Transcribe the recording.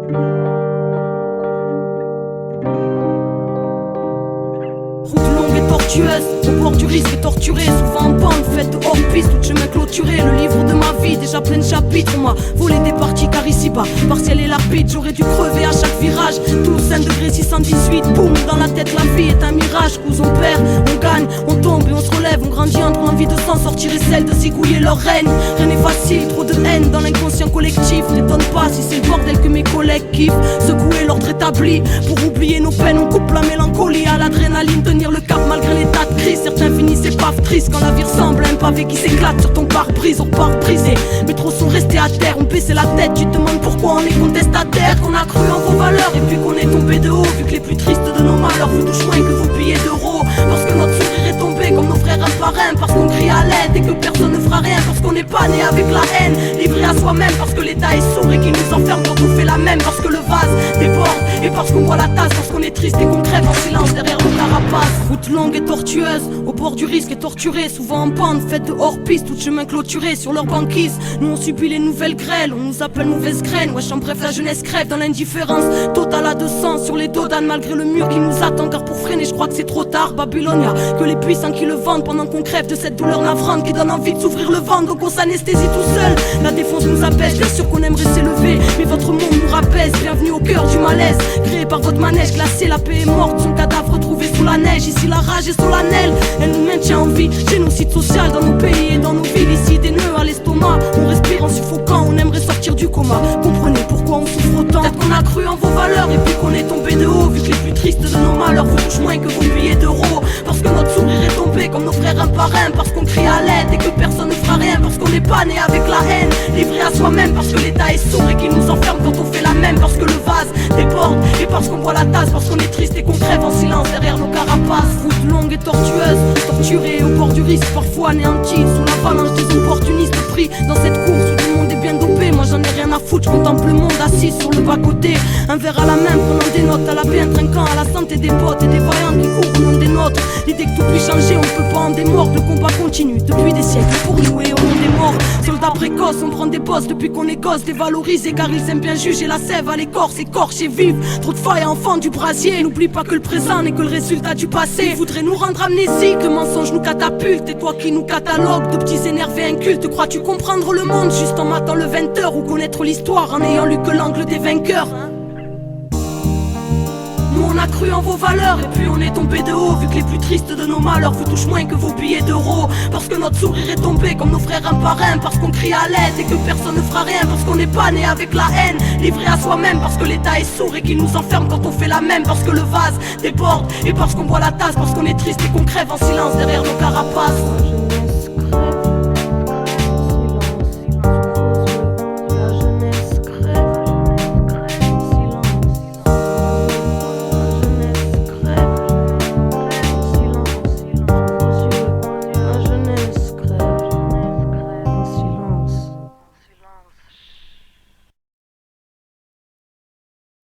Route longue et tortueuse, au bord du risque et torturé, souvent en pente, faite de hors-piste, tout chemin clôturé. Le livre de ma vie, déjà plein de chapitres, on m'a volé des parties car ici-bas, partiel et lapide. J'aurais dû crever à chaque virage, tous 1 degré 618, boum, dans la tête la vie est un mirage. Cous on perd, on gagne, on tombe et on se relève, on grandit entre l'envie de s'en sortir et celle de zigouiller leur règne. Rien n'est facile, trop de haine dans l'inconscient collectif. N'étonne pas si c'est le bordel que mes collègues kiffent. Secouer l'ordre établi, pour oublier nos peines, on coupe la mélancolie à l'adrénaline. Tenir le cap malgré l'état de crise, certains finissent épave triste quand la vie ressemble à un pavé qui s'éclate sur ton pare-brise. On part brisé, mais trop sont restés à terre, on baissait la tête, tu te demandes pourquoi on est contestataire. Qu'on a cru en vos valeurs et puis qu'on est tombé de haut, vu que les plus tristes de nos malheurs vous touchent moins que vos billets d'euros. Parce que notre sourire est tombé comme nos frères un par un, parce qu'on crie à l'aide et que personne ne fera rien, parce qu'on n'est pas né avec la haine, livré à soi-même, parce que l'état est sourd et qu'il nous enferme quand on fait la même, parce que le vase déborde et parce qu'on boit la tasse, parce qu'on est triste et qu'on crève en silence derrière nos carapaces. Route longue et tortueuse, au bord du risque et torturé, souvent en pente, faite de hors-piste, tout chemin clôturé sur leur banquise. Nous on subit les nouvelles grêles, on nous appelle mauvaise graine. Wesh en bref la jeunesse crève dans l'indifférence totale à 200 sur les dos d'âne, malgré le mur qui nous attend, car pour freiner je crois que c'est trop tard. Babylone, y'a que les puissants qui le vendent, pendant qu'on crève de cette douleur navrante qui donne envie de s'ouvrir le ventre, donc on s'anesthésie tout seul. La défense nous apaise, bien sûr qu'on aimerait s'élever, mais votre monde nous rabaisse. Bienvenue au cœur du malaise, créé par votre manège glacé. La paix est morte, son cadavre retrouvé sous la neige. Ici la rage est solennelle, elle nous maintient en vie. Génocide social dans nos pays et dans nos villes. Ici des nœuds à l'estomac, on respire en suffocant, on aimerait sortir du coma. Comprenez pourquoi on souffre autant. Peut-être qu'on a cru en vos valeurs et puis qu'on est tombé de haut, vu que les plus tristes de nos malheurs vous touchent moins que vos billets d'euros. Parce que notre sourire est tombé comme nos frères un par un, parce qu'on crie à l'aide et que personne ne fera rien, parce qu'on n'est pas né avec la haine, livré à soi-même, parce que l'état est sourd et qu'il nous enferme quand on fait la même, parce que le vase déborde et parce qu'on boit la tasse, parce qu'on est triste et qu'on crève en silence derrière nos carapaces. Route longue et tortueuse, torturée au bord du risque, parfois anéantie sous l'avalanche des opportunistes pris dans cette course où le monde est bien dopé. Moi j'en ai rien à foutre, je contemple le monde assis sur le bas-côté, un verre à la main prenant des notes, à la paix un trinquant, à la santé des potes et des voyants qui courent au nom des nôtres. L'idée que tout puisse changer, on peut pas en démordre, le combat continue depuis des siècles pour nous et au nom des morts. Soldats précoces, on prend des postes depuis qu'on est gosse, dévalorisés car ils aiment bien juger la sève à l'écorce, écorchée vive. Trop de failles enfants du brasier, n'oublie pas que le présent n'est que le résultat du passé. Ils voudraient nous rendre amnésiques, le mensonge nous catapulte, et toi qui nous catalogue de petits énervés incultes, crois-tu comprendre le monde juste en matant le 20h ou connaître l'histoire en n'ayant lu que l'angle des vainqueurs? Nous on a cru en vos valeurs et puis on est tombé de haut, vu que les plus tristes de nos malheurs vous touchent moins que vos billets d'euros. Parce que notre sourire est tombé comme nos frères un par un, parce qu'on crie à l'aide et que personne ne fera rien, parce qu'on n'est pas né avec la haine, livré à soi-même, parce que l'état est sourd et qu'il nous enferme quand on fait la même, parce que le vase déborde et parce qu'on boit la tasse, parce qu'on est triste et qu'on crève en silence derrière nos carapaces.